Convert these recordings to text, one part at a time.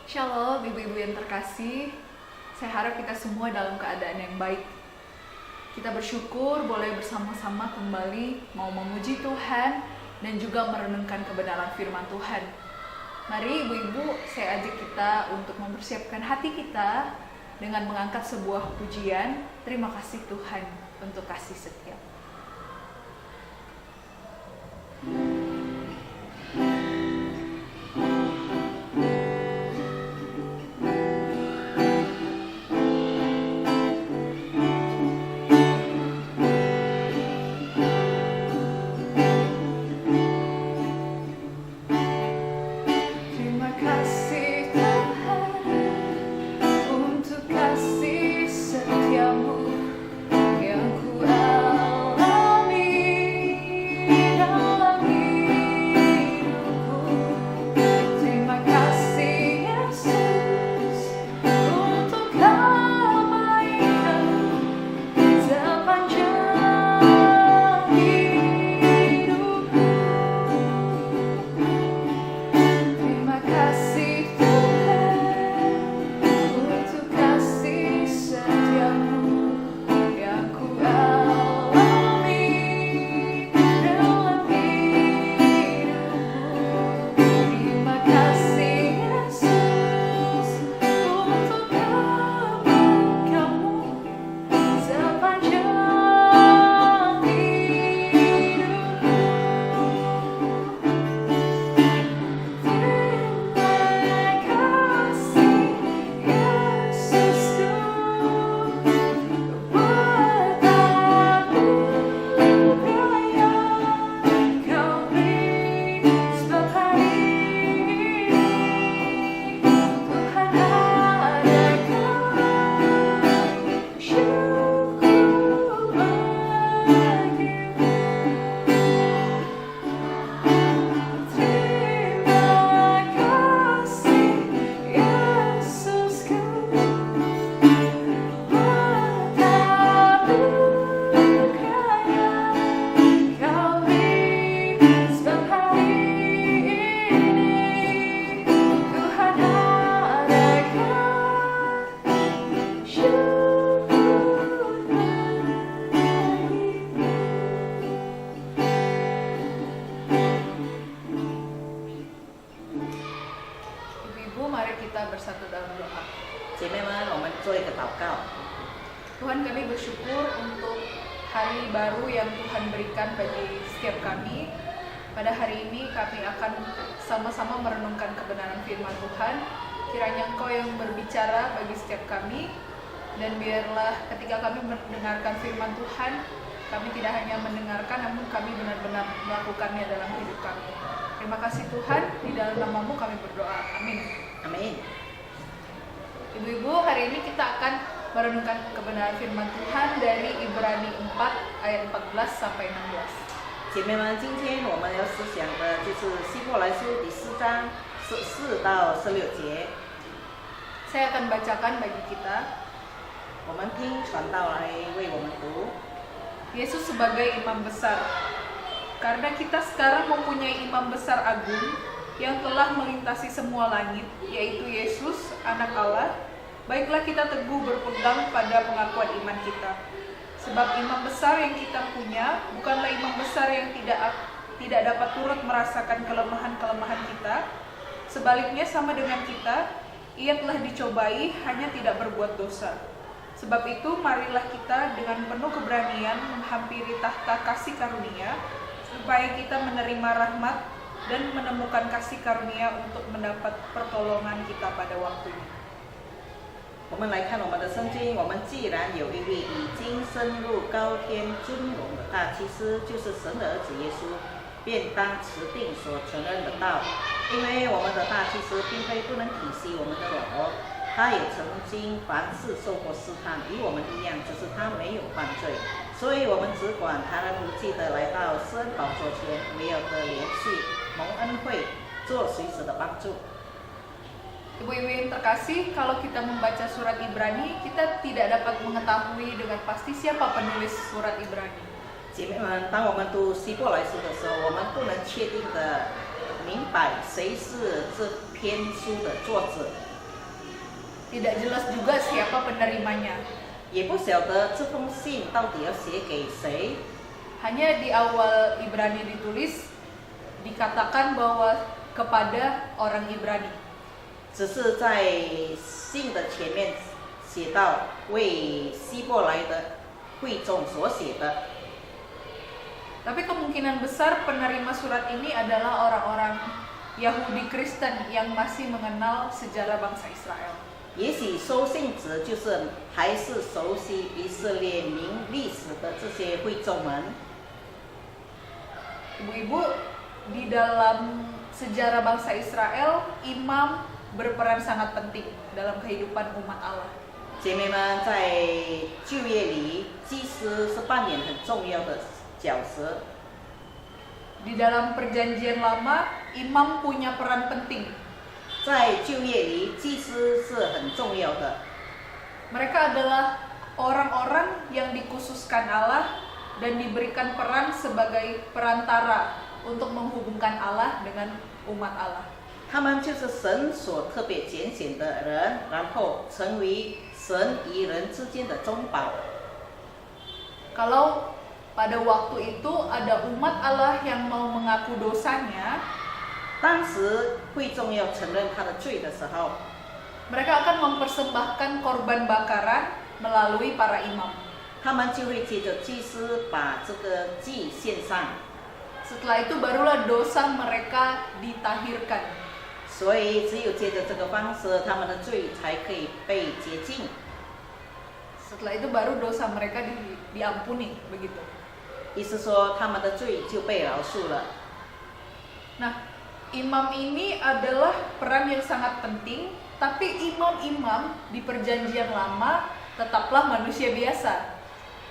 Shalom ibu-ibu yang terkasih, saya harap kita semua dalam keadaan yang baik. Kita bersyukur boleh bersama-sama kembali mau memuji Tuhan dan juga merenungkan kebenaran firman Tuhan. Mari ibu-ibu, saya ajak kita untuk mempersiapkan hati kita dengan mengangkat sebuah pujian. Terima kasih Tuhan untuk kasih setia. Tuhan, kami bersyukur untuk hari baru yang Tuhan berikan bagi setiap kami. Pada hari ini kami akan sama-sama merenungkan kebenaran firman Tuhan. Kiranya Engkau yang berbicara bagi setiap kami, dan biarlah ketika kami mendengarkan firman Tuhan, kami tidak hanya mendengarkan, namun kami benar-benar melakukannya dalam hidup kami. Terima kasih Tuhan, di dalam nama-Mu kami berdoa. Amin. Amin. Ibu-ibu, hari ini kita akan merenungkan kebenaran firman Tuhan dari Ibrani 4 ayat 14 sampai 16. 姐妹们，今天我们要思想的就是希伯来书第4章14到16节。 Saya akan bacakan bagi kita. 我们听传道来为我们读。 Yesus sebagai imam besar. Karena kita sekarang mempunyai imam besar agung yang telah melintasi semua langit, yaitu Yesus, Anak Allah, baiklah kita teguh berpegang pada pengakuan iman kita. Sebab imam besar yang kita punya bukanlah imam besar yang tidak dapat turut merasakan kelemahan-kelemahan kita. Sebaliknya sama dengan kita, ia telah dicobai, hanya tidak berbuat dosa. Sebab itu marilah kita dengan penuh keberanian menghampiri tahta kasih karunia, supaya kita menerima rahmat dan menemukan kasih karunia untuk mendapat pertolongan kita pada waktunya. 我们来看我们的圣经，我们既然有一位已经升入高天尊荣的大祭司，就是神的儿子耶稣，便当持定所承认的道。因为我们的大祭司并非不能体恤我们的软弱，他也曾经凡事受过试探，与我们一样，只是他没有犯罪。所以我们只管坦然无惧地来到施恩宝座前，没有的联系，蒙恩惠，做随时的帮助。 Ibu-ibu yang terkasih, kalau kita membaca surat Ibrani, kita tidak dapat mengetahui dengan pasti siapa penulis surat Ibrani. 姐妹们，当我们读希伯来书的时候，我们不能确定的明白谁是这篇书的作者。Tidak jelas juga siapa penerimanya. 也不晓得这封信到底要写给谁。 Hanya di awal Ibrani ditulis, dikatakan bahwa kepada orang Ibrani. 只是在信的前面写到为希伯来的会众所写的。 Tapi kemungkinan besar penerima surat ini adalah orang-orang Yahudi Kristen yang masih mengenal sejarah bangsa Israel. 也许收信者就是还是熟悉以色列民历史的这些会众们。 Ibu-ibu, di dalam sejarah bangsa Israel, imam berperan sangat penting dalam kehidupan umat Allah. 姐妹们，在旧约里，祭司是扮演很重要的角色。 Di dalam perjanjian lama, imam punya peran penting. 在旧约里，祭司是很重要的。 Mereka adalah orang-orang yang dikhususkan Allah dan diberikan peran sebagai perantara untuk menghubungkan Allah dengan umat Allah. 他们就是神所特别拣选的人，然后成为神与人之间的中保。 Kalau pada waktu itu ada umat Allah yang mau mengaku dosanya, 当时会众要承认他的罪的时候， mereka akan mempersembahkan korban bakaran melalui para imam. 他们就会借着祭司把这个祭献上， Setelah itu barulah dosa mereka ditahirkan. 所以只有借着这个方式，他们的罪才可以被洁净。 Setelah itu baru dosa mereka diampuni, begitu. 意思说，他们的罪就被饶恕了。 Nah, imam ini adalah peran yang sangat penting, tapi imam-imam di perjanjian lama tetaplah manusia biasa.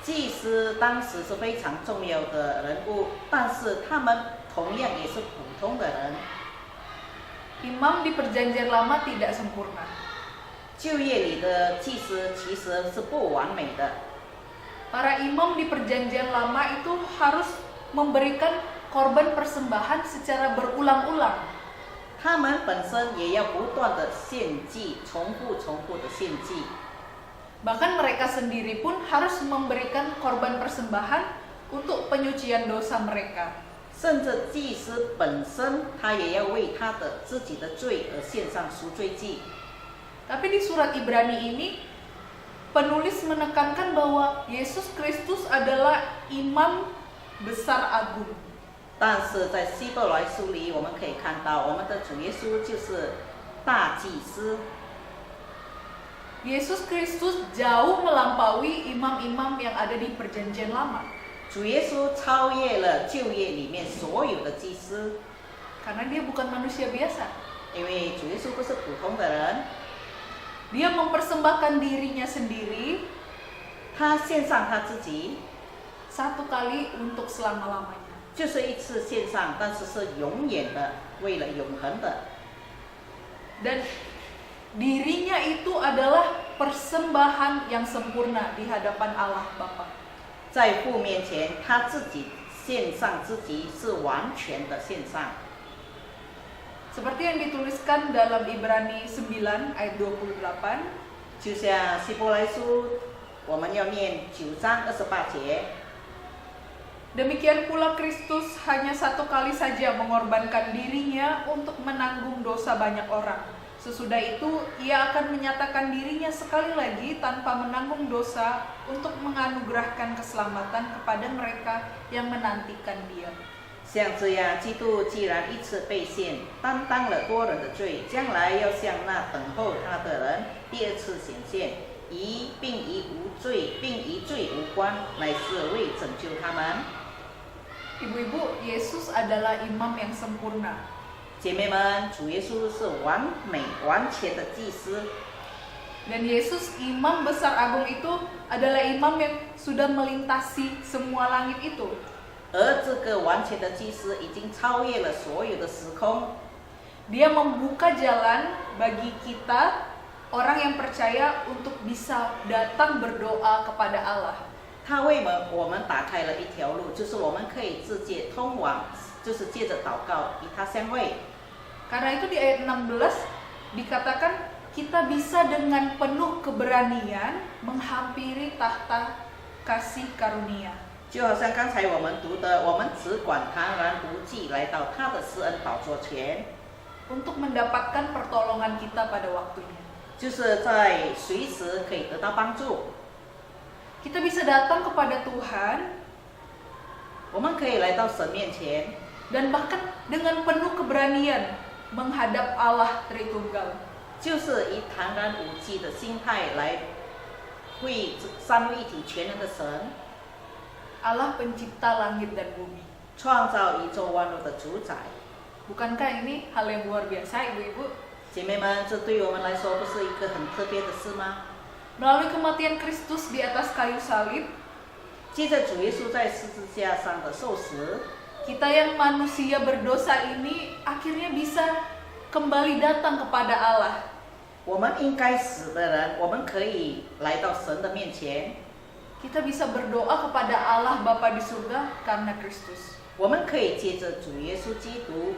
祭司当时是非常重要的人物，但是他们同样也是普通的人。 Imam di perjanjian lama tidak sempurna. 旧约里的祭司其实是不完美的。 Para imam di perjanjian lama itu harus memberikan korban persembahan secara berulang-ulang. 他们本身也要不断的献祭，重复的献祭。 Bahkan mereka sendiri pun harus memberikan korban persembahan untuk penyucian dosa mereka. 甚至祭司本身，他也要为他的自己的罪而献上赎罪祭。 Tapi di surat Ibrani ini, penulis menekankan bahwa Yesus Kristus adalah imam besar agung. 但是在希伯来书里，我们可以看到，我们的主耶稣就是大祭司。 Yesus Kristus jauh melampaui imam-imam yang ada di perjanjian lama. 主耶稣超越了旧约里面所有的祭司， Karena dia bukan manusia biasa. 因为主耶稣不是普通的人， Dia mempersembahkan dirinya sendiri 他献上他自己， satu kali untuk selama-lamanya. 就是一次献上，但是是永远的，为了永恒的。 Dan dirinya itu adalah persembahan yang sempurna di hadapan Allah Bapa. 在父面前，他自己献上自己是完全的献上。 Seperti yang dituliskan dalam Ibrani 9 ayat 28, 就像希伯来书，我们要念9章28节。 demikian pula Kristus hanya satu kali saja mengorbankan dirinya untuk menanggung dosa banyak orang. Sesudah itu, ia akan menyatakan dirinya sekali lagi tanpa menanggung dosa untuk menganugerahkan keselamatan kepada mereka yang menantikan dia. 像这样，基督既然一次被献，担当了多人的罪，将来要向那等候他的人第二次显现，并与罪无关，乃是为拯救他们。 Ibu-ibu, Yesus adalah imam yang sempurna. 姐妹们，主耶稣是完美完全的祭司， Dan Yesus imam besar agung itu adalah imam yang sudah melintasi semua langit itu. 而这个完全的祭司已经超越了所有的时空。 Dia membuka jalan bagi kita, orang yang percaya, untuk bisa datang berdoa kepada Allah. 他为我们打开了一条路，就是我们可以直接通往，就是借着祷告与他相会。 Karena itu di ayat 16 dikatakan kita bisa dengan penuh keberanian menghampiri tahta kasih karunia. 就好像刚才我们读的，我们只管坦然无忌来到他的施恩宝座前， untuk mendapatkan pertolongan kita pada waktunya. 就是在随时可以得到帮助。 Kita bisa datang kepada Tuhan 我们可以来到神面前， dan bahkan dengan penuh keberanian menghadap Allah Tritunggal. 就是以坦然无忌的心态来会三位一体全能的神， Allah pencipta langit dan bumi. 创造宇宙万物的主宰。 Bukankah ini hal yang luar biasa, Ibu-ibu? 姐妹们，这对我们来说不是一个很特别的事吗？ Melalui kematian Kristus di atas kayu salib, 借着主耶稣在十字架上的受死， kita yang manusia berdosa ini akhirnya bisa kembali datang kepada Allah. 我们应该死的人，我们可以来到神的面前， Kita bisa berdoa kepada Allah Bapa di surga karena Kristus. 我们可以借着主耶稣基督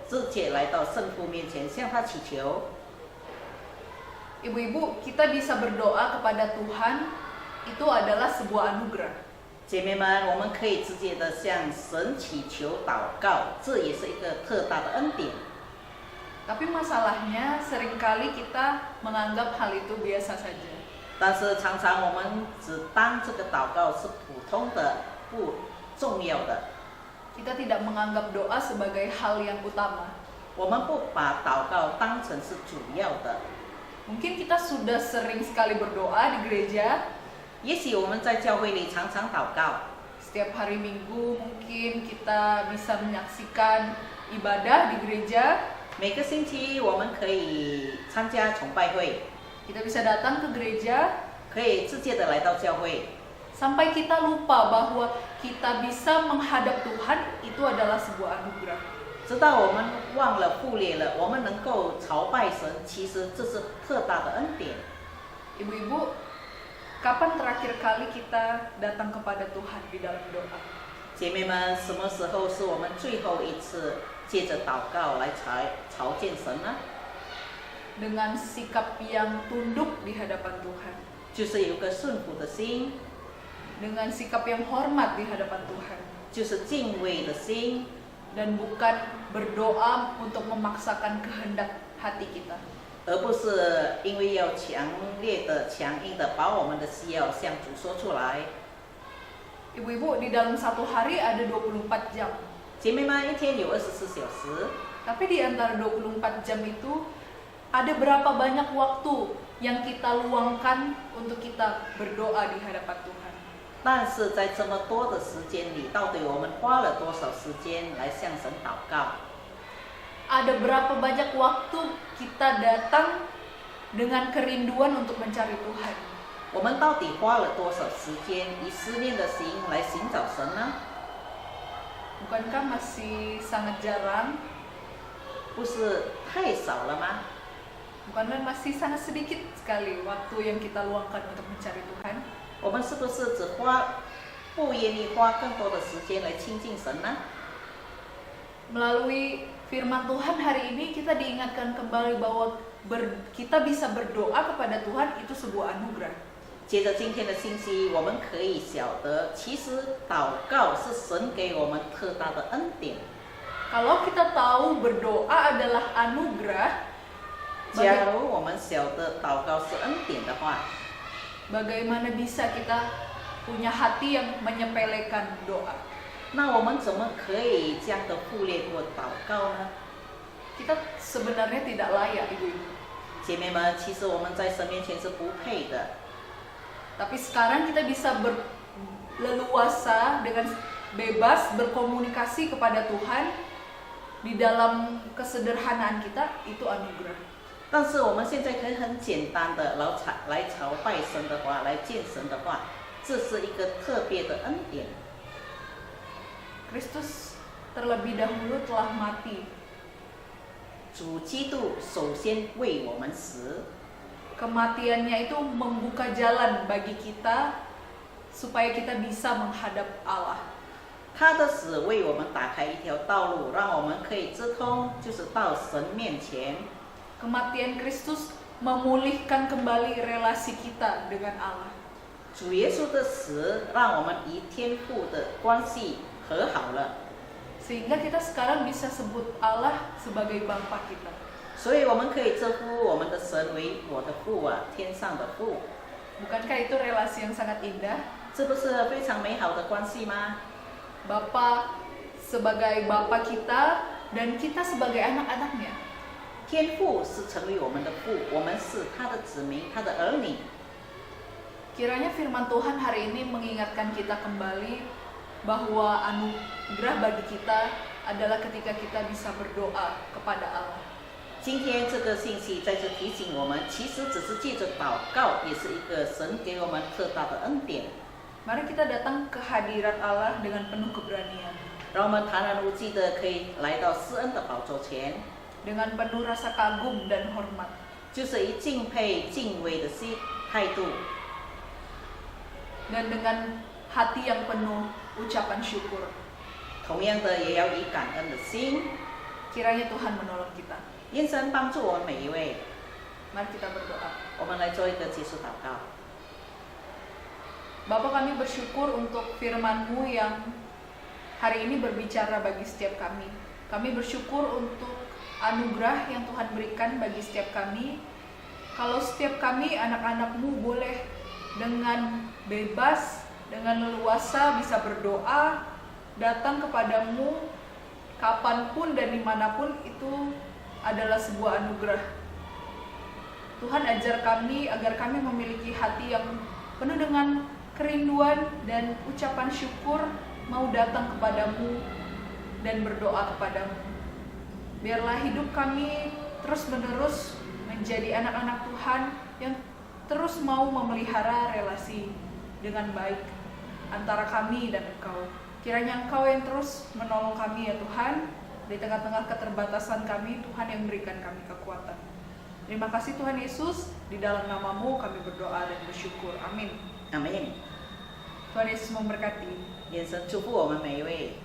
直接来到圣父面前，向他祈求。 Ibu-ibu, kita bisa berdoa kepada Tuhan, itu adalah sebuah anugerah. 姐妹们，我们可以直接的向神祈求祷告，这也是一个特大的恩典。 Tapi masalahnya seringkali kita menganggap hal itu biasa saja. 但是常常我们只当这个祷告是普通的、不重要的， Kita tidak menganggap doa sebagai hal yang utama. 我们不把祷告当成是主要的。 Mungkin kita sudah sering sekali berdoa di gereja, 也许我们在教会里常常祷告， setiap hari Minggu mungkin kita bisa menyaksikan ibadah di gereja, 每个星期我们可以参加崇拜会， kita bisa datang ke gereja, 可以直接的来到教会， sampai kita lupa bahwa kita bisa menghadap Tuhan itu adalah sebuah anugerah. 直到我们忘了、忽略了，我们能够朝拜神，其实这是特大的恩典。 Ibu-ibu, kapan terakhir kali kita datang kepada Tuhan di dalam doa? 姐妹们，什么时候是我们最后一次借着祷告来朝见神呢？ Dengan sikap yang tunduk di hadapan Tuhan, 就是有个顺服的心， dengan sikap yang hormat di hadapan Tuhan, 就是敬畏的心， dan bukan berdoa untuk memaksakan kehendak hati kita. 而不是因为要强烈的、强硬的把我们的需要向主说出来。 Ibu-ibu, di dalam satu hari ada 24 jam. 姐妹们，一天有24小时， Tapi di antara 24 jam itu ada berapa banyak waktu yang kita luangkan untuk kita berdoa di hadapan Tuhan. 但是在这么多的时间里，到底我们花了多少时间来向神祷告？ Ada berapa banyak waktu kita datang dengan kerinduan untuk mencari Tuhan. 我们到底花了多少时间以思念的心来寻找神呢？ Bukankah masih sangat jarang? 不是太少了吗？ Bukankah masih sangat sedikit sekali waktu yang kita luangkan untuk mencari Tuhan? 我们是不是不愿意花更多的时间来亲近神呢？ Melalui firman Tuhan hari ini kita diingatkan kembali bahwa kita bisa berdoa kepada Tuhan itu sebuah anugerah. 接着今天的信息，我们可以晓得，其实祷告是神给我们特大的恩典。 Kalau kita tahu berdoa adalah anugerah, 假如我们晓得祷告是恩典的话， bagaimana bisa kita punya hati yang menyepelekan doa? 那我们怎么可以这样的忽略过祷告呢？ Kita sebenarnya tidak layak, ibu-ibu. 姐妹们，其实我们在神面前是不配的， Tapi sekarang kita bisa leluasa dengan bebas berkomunikasi kepada Tuhan di dalam kesederhanaan kita, itu anugerah. 但是我们现在可以很简单的来朝拜神的话，来见神的话，这是一个特别的恩典。 Kristus terlebih dahulu telah mati. 主基督首先为我们死， Kematiannya itu membuka jalan bagi kita supaya kita bisa menghadap Allah. 他的死为我们打开一条道路，让我们可以直通，就是到神面前。 Kematian Kristus memulihkan kembali relasi kita dengan Allah. 主耶稣的死让我们与天父的关系和好了， Sehingga kita sekarang bisa sebut Allah sebagai Bapa kita. 所以我们可以称呼我们的神为我的父啊，天上的父。 Bukankah itu relasi yang sangat indah? 这不是非常美好的关系吗？ Bapa sebagai Bapa kita dan kita sebagai anak-anaknya. 天父是成为我们的父，我们是他的子民，他的儿女。 Kiranya firman Tuhan hari ini mengingatkan kita kembali bahwa anugerah bagi kita adalah ketika kita bisa berdoa kepada Allah. 今天这个信息再次提醒我们，其实只是借着祷告，也是一个神给我们特大的恩典。 Mari kita datang ke hadirat Allah dengan penuh keberanian, 让我们坦然无惧的可以来到施恩的宝座前， dengan penuh rasa kagum dan hormat. 就是以敬佩、敬畏的心态度， Dan dengan hati yang penuh ucapan syukur. 同样的也要以感恩的心， Kiranya Tuhan menolong kita. 愿神帮助我们每一位。 Mari kita berdoa. 我们来做一个结束祷告。 Bapa, kami bersyukur untuk firman-Mu yang hari ini berbicara bagi setiap kami. Kami bersyukur untuk anugerah yang Tuhan berikan bagi setiap kami. Kalau setiap kami anak-anak-Mu boleh dengan bebas, dengan leluasa bisa berdoa, datang kepadamu kapanpun dan dimanapun, itu adalah sebuah anugerah. Tuhan ajar kami agar kami memiliki hati yang penuh dengan kerinduan dan ucapan syukur, mau datang kepadamu dan berdoa kepadamu. Biarlah hidup kami terus-menerus menjadi anak-anak Tuhan yang terus mau memelihara relasi dengan baik antara kami dan Engkau. Kiranya Engkau yang terus menolong kami ya Tuhan, di tengah-tengah keterbatasan kami, Tuhan yang berikan kami kekuatan. Terima kasih Tuhan Yesus, di dalam nama-Mu kami berdoa dan bersyukur. Amin. 阿门。 Tuhan Yesus memberkati. 愿神祝福我们每一位。